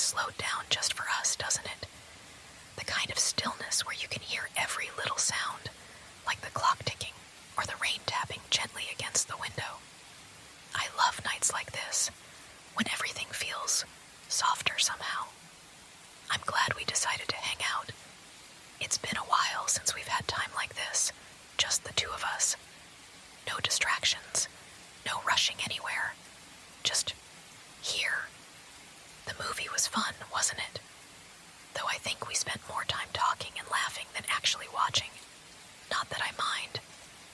slowed down just for us, doesn't it? The kind of stillness where you can hear every little sound, like the clock ticking or the rain tapping gently against the window. I love nights like this, when everything feels softer somehow. I'm glad we decided to hang out. It's been a while since we've had time like this, just the two of us. No distractions, no rushing anywhere, just here. The movie was fun, wasn't it? Though I think we spent more time talking and laughing than actually watching. Not that I mind.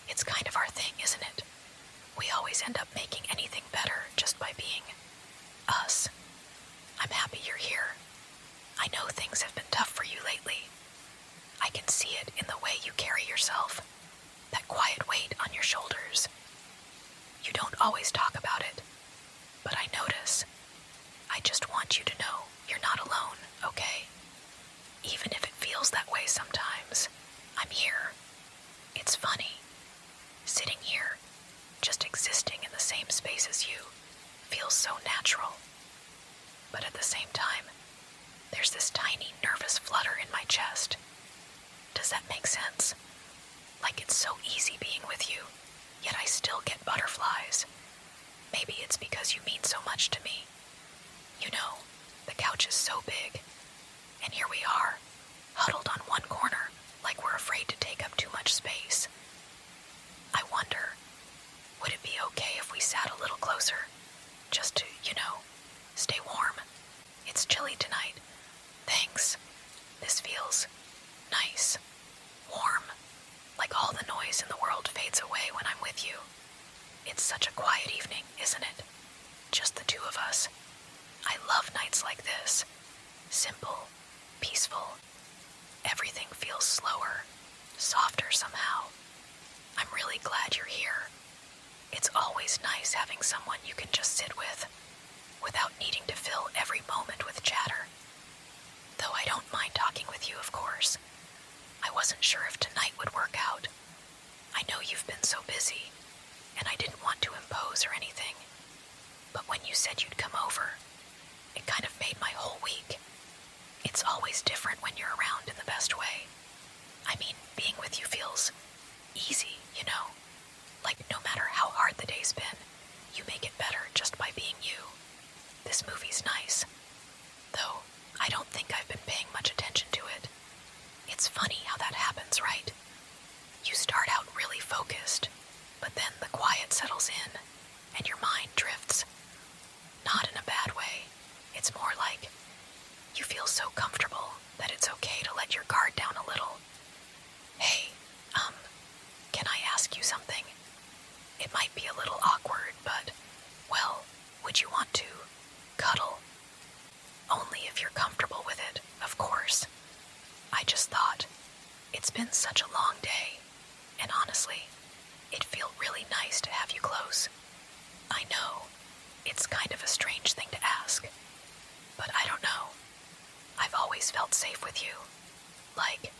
It's kind of our thing, isn't it? We always end up making anything better just by being us. I'm happy you're here. I know things have been tough for you lately. I can see it in the way you carry yourself, that quiet weight on your shoulders. You don't always talk about it, but I notice. I just want you to know you're not alone, okay? Even if it feels that way sometimes, I'm here. It's funny. Sitting here, just existing in the same space as you, feels so natural. But at the same time, there's this tiny nervous flutter in my chest. Does that make sense? Like it's so easy being with you, yet I still get butterflies. Maybe it's because you mean so much to me. You know, the couch is so big, and here we are, huddled on one corner, like we're afraid to take up too much space. I wonder, would it be okay if we sat a little closer? Just to, stay warm. It's chilly tonight. Thanks. This feels nice. Warm. Like all the noise in the world fades away when I'm with you. It's such a quiet evening, isn't it? Just the two of us. I love nights like this. Simple, peaceful. Everything feels slower, softer somehow. I'm really glad you're here. It's always nice having someone you can just sit with, without needing to fill every moment with chatter. Though I don't mind talking with you, of course. I wasn't sure if tonight would work out. I know you've been so busy, and I didn't want to impose or anything. But when you said you'd come over, it kind of made my whole week. It's always different when you're around in the best way. I mean, being with you feels easy, Like no matter how hard the day's been, you make it better just by being you. This movie's nice. Though, I don't think I've been paying much attention to it. It's funny how that happens, right? You start out really focused, but then the quiet settles in, and your mind drifts. Not in a bad way. It's more like you feel so comfortable that it's okay to let your guard down a little. Hey, can I ask you something? It might be a little awkward, but, well, would you want to cuddle? Only if you're comfortable with it, of course. I just thought, it's been such a long day, and honestly, it'd feel really nice to have you close. I know, it's kind of a strange thing to ask, but I don't know. I've always felt safe with you. Like,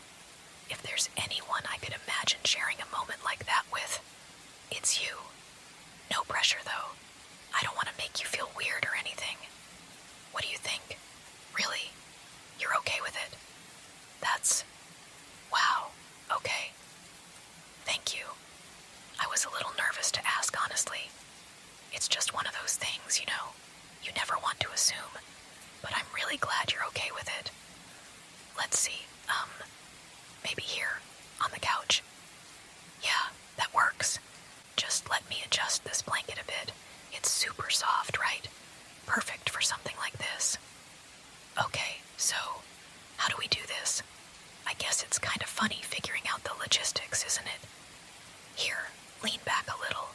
if there's anyone I could imagine sharing a moment like that with, it's you. No pressure, though. I don't want to make you feel weird or anything. What do you think? Really? You're okay with it? Wow. Okay. Thank you. I was a little nervous to ask, honestly. It's just one of those things, you never want to assume. But I'm really glad you're okay with it. Let's see, maybe here, on the couch. Yeah, that works. Just let me adjust this blanket a bit. It's super soft, right? Perfect for something like this. Okay, so, how do we do this? I guess it's kind of funny figuring out the logistics, isn't it? Here, lean back a little.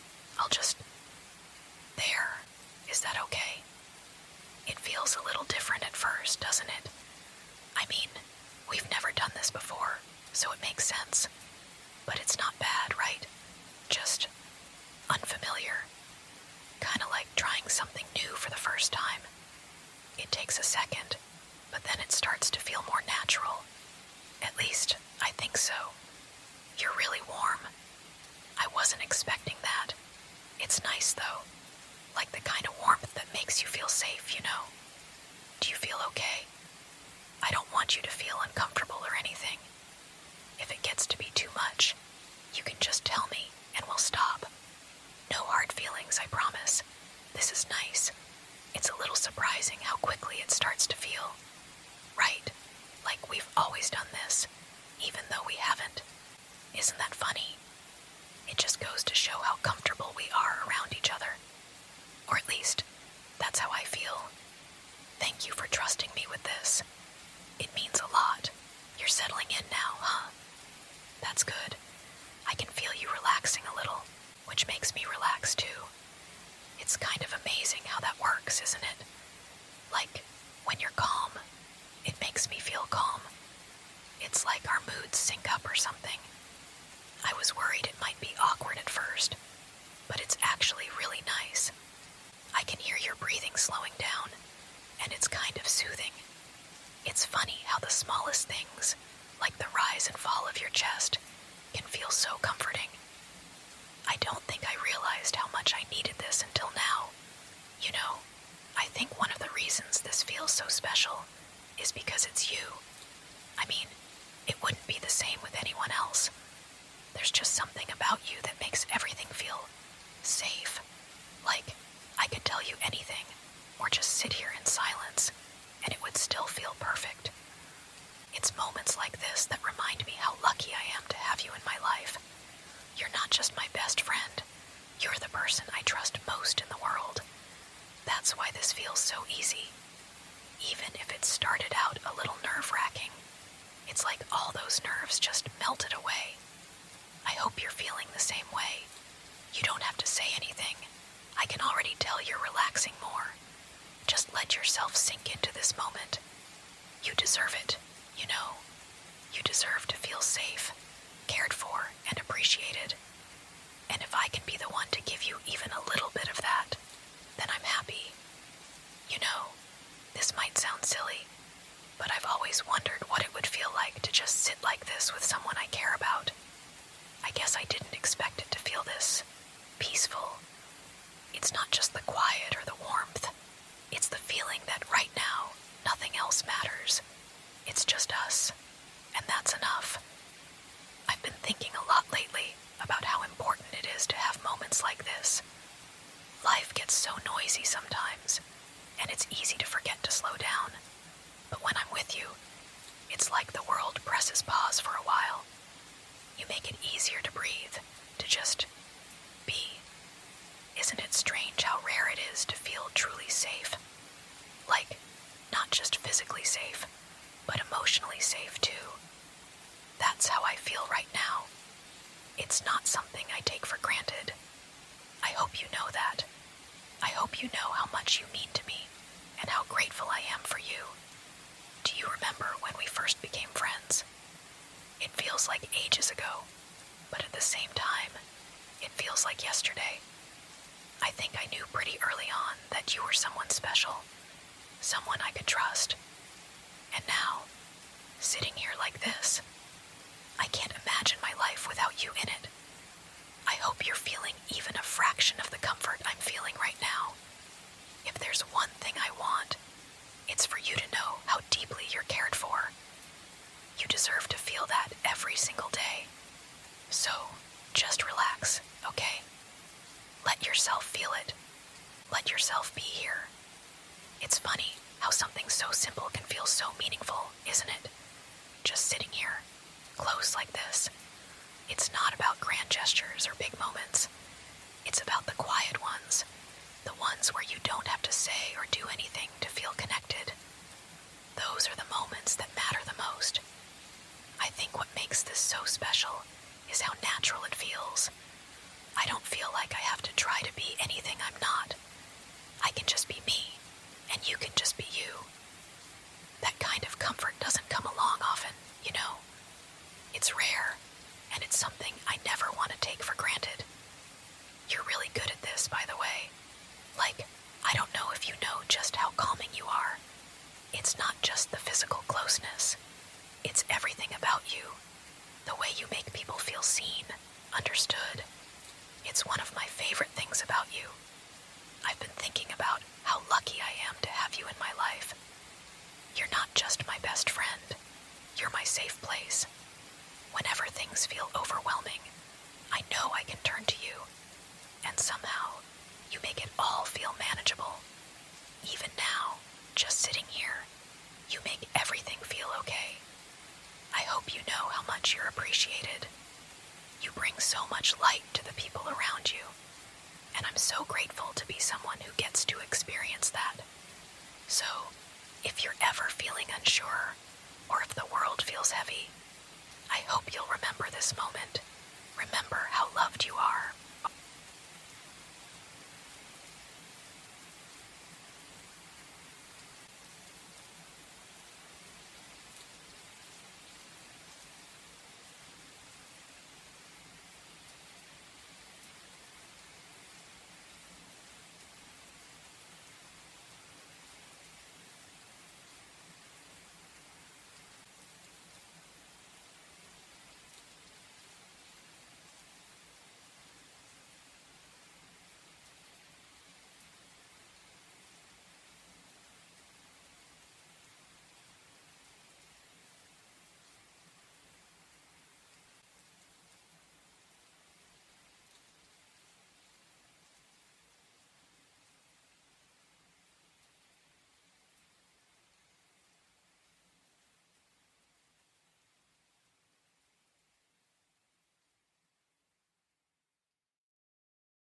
There. Is that okay? It feels a little different at first, doesn't it? I mean, we've never done this before, so it makes sense. But it's not bad, right? Just unfamiliar. Kind of like trying something new for the first time. It takes a second, but then it starts to feel more natural. At least, I think so. You're really warm. I wasn't expecting that. It's nice, though. Like the kind of warmth that makes you feel safe, Do you feel okay? this is nice. It's a little surprising how quickly it starts to feel. Right, like we've always done this, even though we haven't. Isn't that funny? It just goes to show how comfortable we are around each other. Or at least, that's how I feel. Thank you for trusting me with this. It means a lot. You're settling in now, huh? That's good. I can feel you relaxing a little, which makes me relax too. It's kind of amazing how that works, isn't it? Like, when you're calm, it makes me feel calm. It's like our moods sync up or something. I was worried it might be awkward at first, but it's actually really nice. I can hear your breathing slowing down, and it's kind of soothing. It's funny how the smallest things, like the rise and fall of your chest, can feel so comforting. I don't think I realized how much I needed this until now. You know, I think one of the reasons this feels so special is because it's you. I mean, it wouldn't be the same with anyone else. There's just something about you that makes everything feel safe. Like, I could tell you anything, or just sit here in silence, and it would still feel perfect. It's moments like this that remind me how lucky I am to have you in my life. You're not just my best friend, you're the person I trust most in the world. That's why this feels so easy. Even if it started out a little nerve-wracking, it's like all those nerves just melted away. I hope you're feeling the same way. You don't have to say anything. I can already tell you're relaxing more. Just let yourself sink into this moment. You deserve it, you know. You deserve to feel safe, cared for, and appreciated. And if I can be the one to give you even a little bit of that, then I'm happy. You know, this might sound silly, but I've always wondered what it would feel like to just sit like this with someone I care about. I guess I didn't expect it to feel this peaceful. It's not just the quiet or the warmth. It's the feeling that right now, nothing else matters. It's just us, and that's enough. I've been thinking a lot lately about how important it is to have moments like this. Life gets so noisy sometimes, and it's easy to forget to slow down. But when I'm with you, it's like the world presses pause for a while. You make it easier to breathe, to just be. Isn't it strange how rare it is to feel truly safe? Like, not just physically safe, but emotionally safe too. That's how I feel right now. It's not something I take for granted. I hope you know that. I hope you know how much you mean to me and how grateful I am for you. Do you remember when we first became friends? It feels like ages ago, but at the same time, it feels like yesterday. I think I knew pretty early on that you were someone special, someone I could trust. And now, sitting here like this, I can't imagine my life without you in it. I hope you're feeling even a fraction of the comfort I'm feeling right now. If there's one thing I want, it's for you to know how deeply you're cared for. You deserve to feel that every single day. So, just relax, okay? Let yourself feel it. Let yourself be here. It's funny how something so simple can feel so meaningful, isn't it? Just sitting here, close like this. It's not about grand gestures or big moments. It's about the quiet ones, the ones where you don't have to say or do anything to feel connected. Those are the moments that matter the most. I think what makes this so special is how natural it feels. I don't feel like I have to try to be anything I'm not. I can just be me, and you can just be you. That kind of comfort doesn't come along often, you know. It's rare, and it's something I never want to take for granted. You're really good at this, by the way. Like, I don't know if you know just how calming you are. It's not just the physical closeness. It's everything about you. The way you make people feel seen, understood. It's one of my favorite things about you. I've been thinking about how lucky I am to have you in my life. You're not just my best friend. You're my safe place. Whenever things feel overwhelming, I know I can turn to you. And somehow, you make it all feel manageable. gets to experience that. So, if you're ever feeling unsure, or if the world feels heavy, I hope you'll remember this moment. Remember how loved you are,